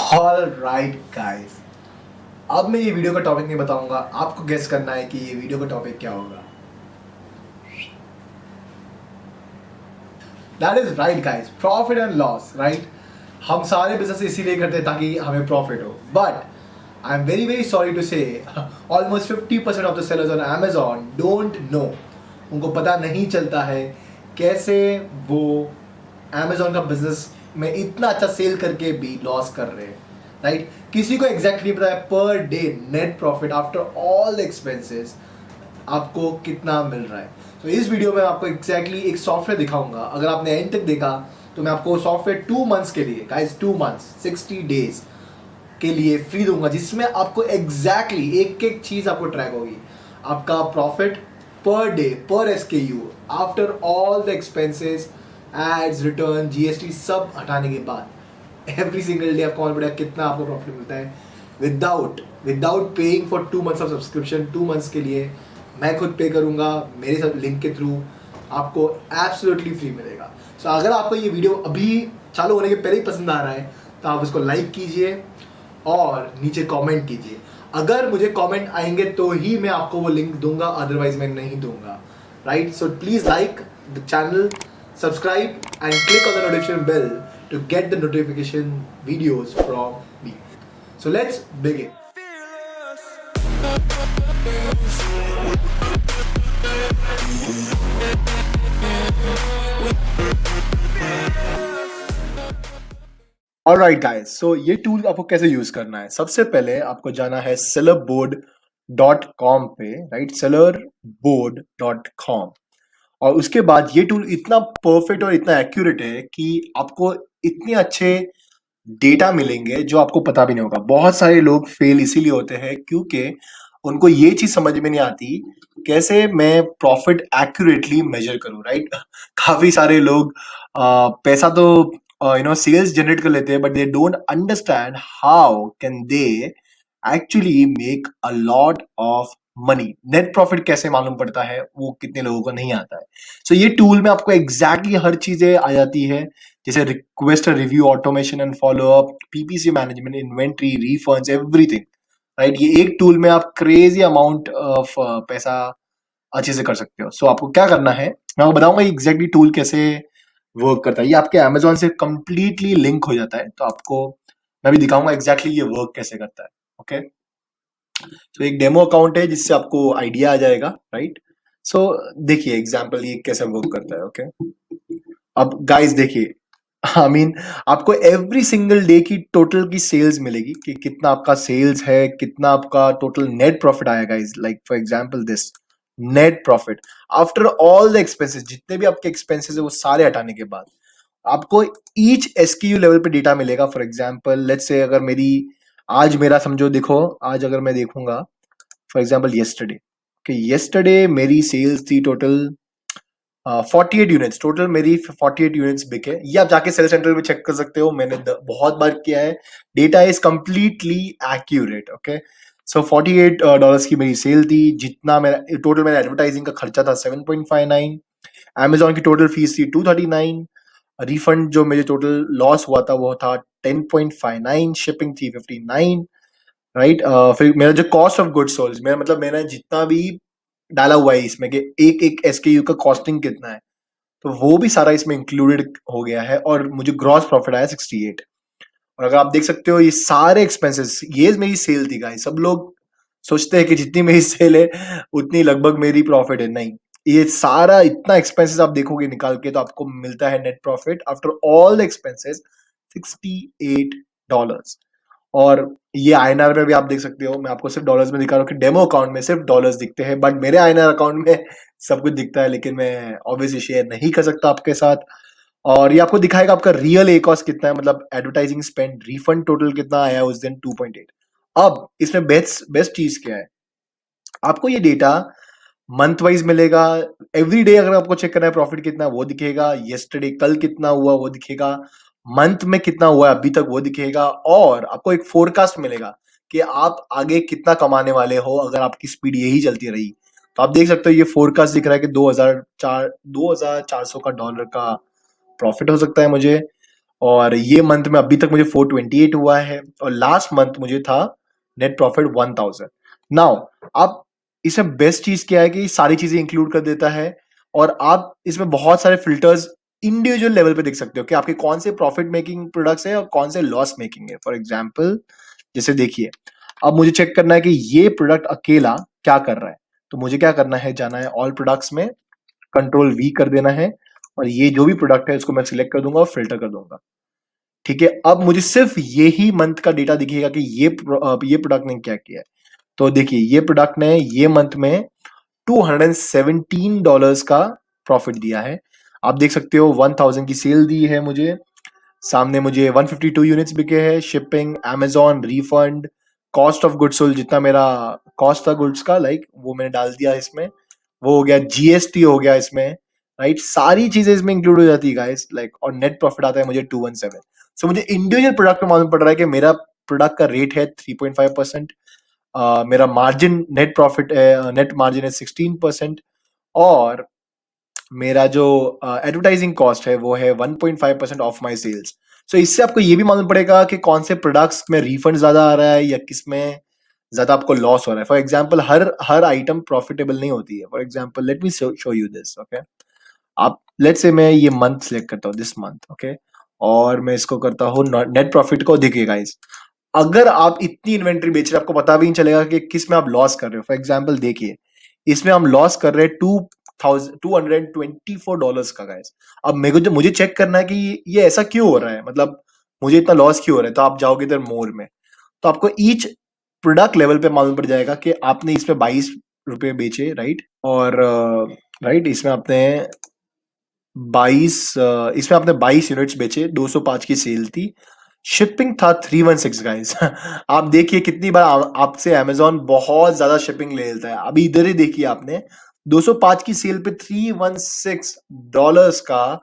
All right guys, अब मैं ये वीडियो का टॉपिक नहीं बताऊंगा, आपको गेस करना है कि ये वीडियो का टॉपिक क्या होगा। That is right guys, profit and loss. Right, हम सारे बिजनेस इसीलिए करते हैं ताकि हमें प्रॉफिट हो, but I am very very sorry to say almost 50% of the sellers on Amazon don't know. उनको पता नहीं चलता है कैसे वो Amazon का बिजनेस में इतना अच्छा सेल करके भी लॉस कर रहे हैं। राइट, किसी को एग्जैक्टली पता है per day net profit after all the expenses आपको कितना मिल रहा है। तो इस वीडियो में आपको एग्जैक्टली एक सॉफ्टवेयर दिखाऊंगा। अगर आपने एंड तक देखा तो मैं आपको सॉफ्टवेयर 2 मंथ्स के लिए, गाइस 2 मंथ्स 60 डेज के लिए फ्री दूंगा, जिसमें आपको एग्जैक्टली एक एक चीज आपको ट्रैक होगी। आपका प्रॉफिट पर day per SKU after all the expenses, ads, return, GST सब हटाने के बाद एवरी सिंगल डे आपको मालूम पड़ेगा कितना आपको प्रॉफिट मिलता है without without paying for 2 months of subscription. 2 months के लिए मैं खुद पे करूंगा, मेरे साथ लिंक के थ्रू आपको एब्सोल्युटली फ्री मिलेगा। सो अगर आपको ये वीडियो अभी चालू होने के पहले ही पसंद आ रहा है तो आप उसको लाइक कीजिए और नीचे कमेंट कीजिए। अगर मुझे कमेंट आएंगे तो ही मैं आपको वो लिंक दूंगा, अदरवाइज मैं नहीं दूंगा। Right, so please like the channel, subscribe and click on the notification bell to get the notification videos from me. So let's begin. Alright guys, so ये टूल आपको कैसे यूज करना है। सबसे पहले आपको जाना है sellerboard.com पे, राइट, sellerboard.com। और उसके बाद ये टूल इतना परफेक्ट और इतना एक्यूरेट है कि आपको इतने अच्छे डेटा मिलेंगे जो आपको पता भी नहीं होगा। बहुत सारे लोग फेल इसीलिए होते हैं क्योंकि उनको ये चीज समझ में नहीं आती कैसे मैं प्रॉफिट एक्यूरेटली मेजर करूं। राइट, काफी सारे लोग पैसा तो सेल्स जनरेट कर लेते हैं, but they don't understand how can they actually make a lot of money. Net profit कैसे मालूम पड़ता है वो कितने लोगों को नहीं आता है। सो ये टूल में आपको एग्जैक्टली हर चीजें आ जाती है, जैसे request review automation and follow up, PPC management, inventory, refunds, everything. Right, ये एक टूल में आप क्रेजी अमाउंट ऑफ पैसा अच्छे से कर सकते हो। सो आपको क्या करना है, मैं आपको बताऊंगा एग्जैक्टली टूल कैसे वर्क करता है। ये आपके Amazon से कंप्लीटली लिंक हो जाता है, तो आपको मैं भी दिखाऊंगा एग्जैक्टली ये वर्क कैसे करता है। ओके, तो एक डेमो अकाउंट है जिससे आपको आइडिया आ जाएगा। राइट, सो देखिए एग्जाम्पल ये कैसे वर्क करता है। ओके, अब गाइस देखिए, आई मीन आपको एवरी सिंगल डे की टोटल की सेल्स मिलेगी कि कितना आपका सेल्स है, कितना आपका टोटल नेट प्रॉफिट आएगा। Is like for example this net profit after all the expenses, जितने भी आपके एक्सपेंसेस है वो सारे हटाने के बाद आपको ईच SKU लेवल पे डेटा मिलेगा। फॉर एग्जांपल लेट्स से अगर मेरी आज मेरा समझो, देखो आज अगर मैं देखूंगा फॉर एग्जांपल येस्टरडे, कि येस्टरडे मेरी सेल्स थी टोटल 48 यूनिट्स। टोटल मेरी 48 यूनिट्स बिके। ये आप जाके सेल सेंटर में चेक कर सकते हो, मैंने बहुत बार किया है। Data is completely accurate. Okay, so $48 की मेरी सेल थी। जितना मेरा टोटल मेरा एडवर्टाइजिंग का खर्चा था 7.59, Amazon की टोटल फीस थी 239, रिफंड जो मुझे टोटल लॉस हुआ था वो था 10.59, शिपिंग थी 59। राइट, फिर मेरा जो कॉस्ट ऑफ गुड्स सोल्ड, मेरा मतलब मैंने जितना भी डाला हुआ है इसमें कि एक एक SKU का कॉस्टिंग कितना है, तो वो भी सारा इसमें इंक्लूडेड हो गया है और मुझे ग्रॉस प्रॉफिट आया 68। और अगर आप देख सकते हो ये सारे एक्सपेंसेस, ये मेरी सेल थी गाइस। सब लोग सोचते हैं कि जितनी मेरी सेल है उतनी लगभग मेरी प्रॉफिट है, नहीं, ये सारा इतना एक्सपेंसेस आप देखोगे निकाल के तो आपको मिलता है net profit after all the expenses $68। और ये INR में भी आप देख सकते हो, मैं आपको सिर्फ डॉलर्स में दिखा रहा हूँ कि डेमो अकाउंट में सिर्फ डॉलर्स दिखते हैं, बट मेरे INR अकाउंट में सब कुछ दिखता है, लेकिन मैं ऑब्वियसली शेयर नहीं कर सकता आपके साथ। और ये आपको दिखाएगा आपका रियल ए कॉस्ट कितना है, मतलब एडवर्टाइजिंग स्पेंड, रिफंड टोटल कितना आया उस दिन 2.8। अब इसमें बेस्ट बेस्ट चीज क्या है, आपको ये डेटा मंथ वाइज मिलेगा। एवरी डे अगर आपको चेक करना है प्रॉफिट कितना वो दिखेगा, येस्टरडे कल कितना हुआ वो दिखेगा, मंथ में कितना हुआ अभी तक वो दिखेगा, और आपको एक फोरकास्ट मिलेगा कि आप आगे कितना कमाने वाले हो अगर आपकी स्पीड यही चलती रही। तो आप देख सकते हो ये फोरकास्ट दिख रहा है कि 2400 का डॉलर का प्रॉफिट हो सकता है मुझे। और ये मंथ में अभी तक मुझे 428 हुआ है और लास्ट मंथ मुझे था नेट प्रॉफिट 1000। नाउ आप इसमें बेस्ट चीज क्या है कि सारी चीजें इंक्लूड कर देता है और आप इसमें बहुत सारे फिल्टर्स इंडिविजुअल लेवल पे देख सकते हो कि आपके कौन से प्रॉफिट मेकिंग प्रोडक्ट्स है और कौन से लॉस मेकिंग है। फॉर एग्जाम्पल जैसे देखिए, अब मुझे चेक करना है कि ये प्रोडक्ट अकेला क्या कर रहा है, तो मुझे क्या करना है, जाना है ऑल प्रोडक्ट्स में, कंट्रोल वी कर देना है और ये जो भी प्रोडक्ट है उसको मैं सिलेक्ट कर दूंगा और फिल्टर कर दूंगा। ठीक है, अब मुझे सिर्फ ये ही मंथ का डेटा दिखेगा कि ये प्रोडक्ट ने क्या किया है। तो देखिए, ये प्रोडक्ट ने ये मंथ में $217 का प्रॉफिट दिया है। आप देख सकते हो 1000 की सेल दी है मुझे, सामने मुझे 152 यूनिट्स बिके हैं, shipping, Amazon, refund, cost of goods sold, जितना मेरा कॉस्ट था गुड्स का, लाइक वो मैंने डाल दिया इसमें, वो हो गया, जीएसटी हो गया इसमें, राइट, सारी चीजें इसमें इंक्लूड हो जाती है गाइस, लाइक, और नेट प्रॉफिट आता है मुझे 217। सो मुझे इंडिविजुअल प्रोडक्ट में मालूम पड़ रहा है कि मेरा प्रोडक्ट का रेट है 3.5%, मेरा मार्जिन, नेट प्रॉफिट है, नेट मार्जिन है 16%, और मेरा जो एडवर्टाइजिंग कॉस्ट है वो है 1.5% ऑफ माई सेल्स। सो इससे आपको ये भी मालूम पड़ेगा कि कौन से प्रोडक्ट्स में रिफंड ज्यादा आ रहा है या किस में ज्यादा आपको लॉस हो रहा है। For example her item profitable नहीं होती है। For example let me show you this, okay. आप लेट से मैं ये मंथ सेलेक्ट करता हूँ, दिस मंथ, ओके, और मैं इसको करता हूँ नेट प्रॉफिट को। देखिए गाइस, अगर आप इतनी इन्वेंट्री बेच रहे हैं, आपको पता भी नहीं चलेगा कि किस में आप लॉस कर रहे हो। फॉर एग्जाम्पल देखिए, इसमें हम लॉस कर रहे हैं $224 का गाइस। अब मुझे चेक करना है कि ये ऐसा क्यों हो रहा है, मतलब मुझे इतना लॉस क्यों हो रहा है। तो आप जाओगे इधर मोर में, तो आपको ईच प्रोडक्ट लेवल पे मालूम पड़ जाएगा कि आपने इसमें ₹22 बेचे, राइट, और राइट, इसमें आपने 22 यूनिट्स बेचे, 205 की सेल थी, शिपिंग था 316 गाइस। आप देखिए कितनी बार आपसे अमेजोन बहुत ज्यादा शिपिंग ले लेता है। अभी इधर ही देखिए, आपने 205 की सेल पे $316 का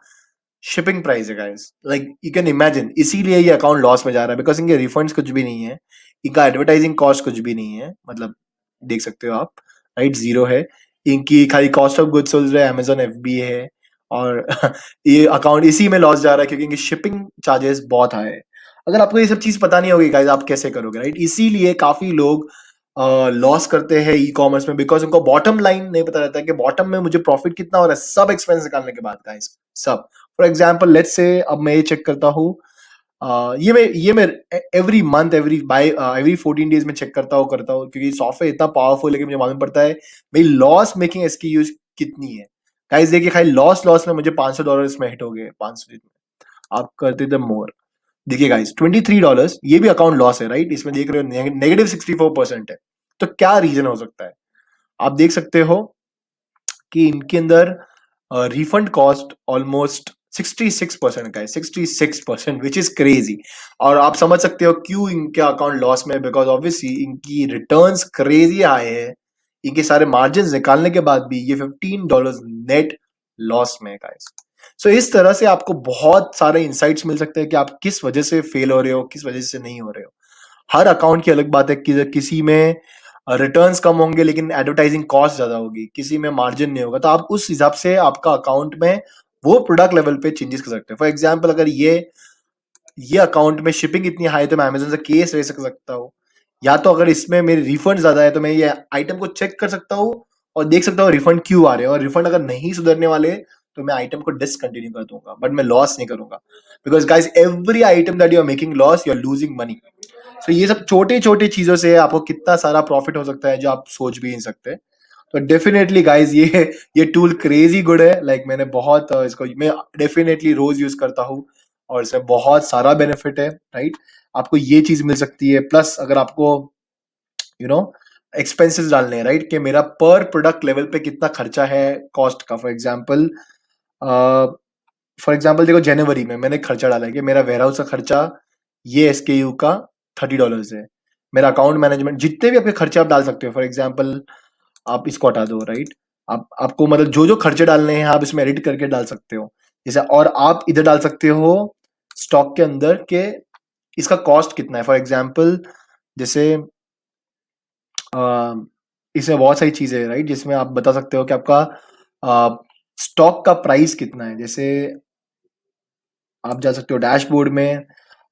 शिपिंग प्राइस है guys. Like you can imagine, इसीलिए ये अकाउंट लॉस में जा रहा है, बिकॉज इनके रिफंड्स कुछ भी नहीं है, इनका एडवर्टाइजिंग कॉस्ट कुछ भी नहीं है, मतलब देख सकते हो आप, राइट, जीरो है। इनकी खाली कॉस्ट ऑफ गुड्स सोल्ड है, अमेजोन एफबी है, और ये अकाउंट इसी में लॉस जा रहा है क्योंकि इनकी शिपिंग चार्जेस बहुत हाई है। अगर आपको ये सब चीज पता नहीं होगी गाइस, आप कैसे करोगे, राइट। इसीलिए काफी लोग लॉस करते हैं ई कॉमर्स में, बिकॉज उनको बॉटम लाइन नहीं पता रहता है कि बॉटम में मुझे प्रॉफिट कितना हो रहा है, सब एक्सपेंस निकालने के बाद गाइस, सब। फॉर एग्जाम्पल लेट्स से, अब मैं ये चेक करता हूँ, ये मैं एवरी मंथ, एवरी 14 डेज में चेक करता हूँ क्योंकि सॉफ्टवेयर इतना पावरफुल है कि मुझे मालूम पड़ता है भाई लॉस मेकिंग एसक्यूज कितनी है। गाइस देखिए, खाली लॉस में मुझे $500 इसमें हिट हो गए, 500। आप करते थे मोर, देखिए गाइस $23, ये भी अकाउंट लॉस है, राइट, इसमें देख रहे हो नेगेटिव 64% है। तो क्या रीजन हो सकता है, आप देख सकते हो कि इनके अंदर रिफंड कॉस्ट ऑलमोस्ट 66% का है, 66%, विच इज क्रेजी। और आप समझ सकते हो क्यों इनके अकाउंट लॉस में, बिकॉज ऑब्वियसली इनकी रिटर्न्स क्रेजी आए हैं, इनके सारे मार्जिन निकालने के बाद भी ये $15 नेट लॉस में है गाइस। सो इस तरह से आपको बहुत सारे इंसाइट्स मिल सकते हैं कि आप किस वजह से फेल हो रहे हो, किस वजह से नहीं हो रहे हो। हर अकाउंट की अलग बात है कि किसी में रिटर्न्स कम होंगे लेकिन एडवर्टाइजिंग कॉस्ट ज्यादा होगी, किसी में मार्जिन नहीं होगा, तो आप उस हिसाब से आपका अकाउंट में वो प्रोडक्ट लेवल पे चेंजेस कर सकते हैं। फॉर एग्जाम्पल अगर ये अकाउंट में शिपिंग इतनी हाई है तो मैं अमेजोन से केस ले सकता हूँ, या तो अगर इसमें मेरे रिफंड ज्यादा है तो मैं ये आइटम को चेक कर सकता हूँ और देख सकता हूँ रिफंड क्यों आ रहे हैं, और रिफंड अगर नहीं सुधरने वाले तो मैं आइटम को डिसकंटिन्यू कर दूंगा, बट मैं लॉस नहीं करूंगा, because guys every item that you are making loss, you are losing money. तो ये सब छोटे छोटे चीजों से आपको कितना सारा प्रॉफिट हो सकता है जो आप सोच भी नहीं सकते। तो डेफिनेटली गाइज ये टूल क्रेजी गुड है, लाइक मैंने बहुत इसको मैं डेफिनेटली रोज यूज करता हूँ और इसमें बहुत सारा बेनिफिट है, राइट। आपको ये चीज मिल सकती है, प्लस अगर आपको यू नो एक्सपेंसेस डालने हैं, राइट, कि मेरा पर प्रोडक्ट लेवल पे कितना खर्चा है कॉस्ट का। फॉर एग्जाम्पल देखो, जनवरी में मैंने खर्चा डाला है कि मेरा वेयरहाउस का खर्चा ये एसकेयू का $30 है, मेरा अकाउंट मैनेजमेंट, जितने भी आपके खर्चे आप डाल सकते हो। फॉर एग्जाम्पल आप इसको हटा दो, राइट, आपको मतलब जो जो खर्चे डालने हैं आप इसमें एडिट करके डाल सकते हो, जैसे, और आप इधर डाल सकते हो स्टॉक के अंदर के इसका कॉस्ट कितना है। फॉर एग्जाम्पल जैसे इसमें बहुत सारी चीजें हैं, राइट, जिसमें आप बता सकते हो कि आपका स्टॉक का प्राइस कितना है। जैसे आप जा सकते हो डैशबोर्ड में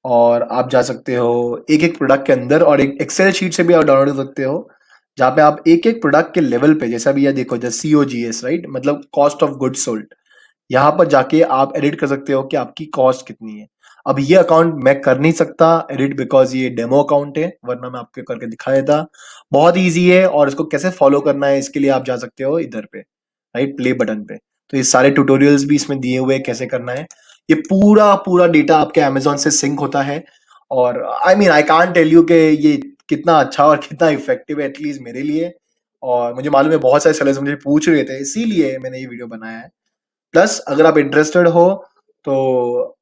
और आप जा सकते हो एक-एक प्रोडक्ट के अंदर और एक एक्सेल शीट से भी आप डाउनलोड कर सकते हो, जहाँ पे आप एक-एक प्रोडक्ट के लेवल पे जैसा भी ये देखो द COGS राइट? मतलब कॉस्ट ऑफ गुड्स सोल्ड। यहाँ पर जाके आप एडिट कर सकते हो कि आपकी कॉस्ट कितनी है। अब ये अकाउंट मैं कर नहीं सकता एडिट बिकॉज़ ये डेमो अकाउंट है, वरना मैं आपको करके दिखा देता। बहुत ईज़ी है और इसको कैसे फॉलो करना है इसके लिए आप जा सकते हो इधर पे, राइट? प्ले बटन पे। तो ये सारे ट्यूटोरियल्स भी इसमें दिए हुए हैं कैसे करना है। ये पूरा डेटा आपके अमेज़न से सिंक होता है और I mean I can't tell you कि ये कितना अच्छा और कितना इफेक्टिव है एटलीस्ट मेरे लिए और मुझे मालूम है बहुत सारे सेलर्स मुझे पूछ रहे थे, इसीलिए मैंने ये वीडियो बनाया है। प्लस अगर आप इंटरेस्टेड हो तो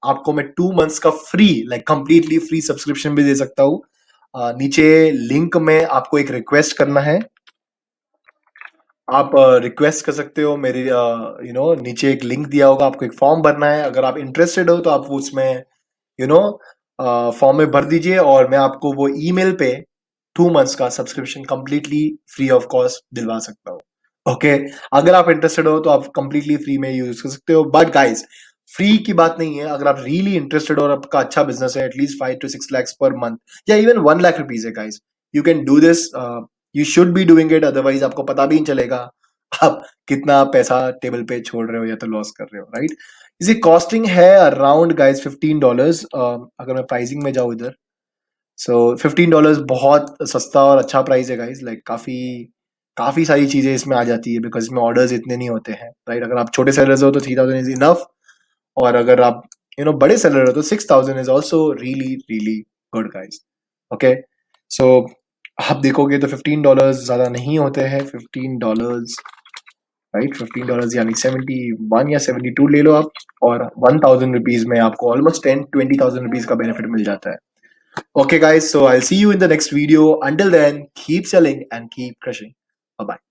आपको मैं 2 मंथ्स का free like completely free subscription भी दे सकता हूँ। नीचे लिंक में आपको एक रिक्वेस्ट करना है। आप रिक्वेस्ट कर सकते हो मेरी नीचे एक लिंक दिया होगा, आपको एक फॉर्म भरना है। अगर आप इंटरेस्टेड हो तो आप उसमें यू नो फॉर्म में भर दीजिए और मैं आपको वो ईमेल पे 2 मंथ्स का subscription completely free of cost दिलवा सकता हूँ। ओके, अगर आप इंटरेस्टेड हो तो आप कंप्लीटली फ्री में यूज कर सकते हो। बट गाइस, फ्री की बात नहीं है। अगर आप रियली इंटरेस्टेड हो और आपका अच्छा बिजनेस है, at least 5 to 6 lakhs per month या इवन 1 लाख रुपीज है guys, you can do this. You should be doing it, otherwise आपको पता भी नहीं चलेगा आप कितना पैसा टेबल पे छोड़ रहे हो या तो लॉस कर रहे हो, राइट? इसी कॉस्टिंग है अराउंड गाइस $15। अगर मैं प्राइसिंग में जाऊँ इधर, सो $15 बहुत सस्ता और अच्छा प्राइस है गाइस। लाइक काफी काफी सारी चीजें इसमें आ जाती है बिकॉज इसमें ऑर्डर्स इतने नहीं होते हैं, राइट? अगर आप छोटे सेलर्स हो तो 3000 इज इनफ और अगर आप बड़े सेलर हो तो 6000 is also really really good guys. Okay, so आप देखोगे तो $15 ज्यादा नहीं होते हैं। $15 राइट, $15 यानी 71 या 72 ले लो आप और 1000 रुपीज में आपको ऑलमोस्ट 10-20,000 रुपीज का बेनिफिट मिल जाता है। Okay, guys, so I'll see you in the next video. Until then, keep selling and keep crushing. Bye bye.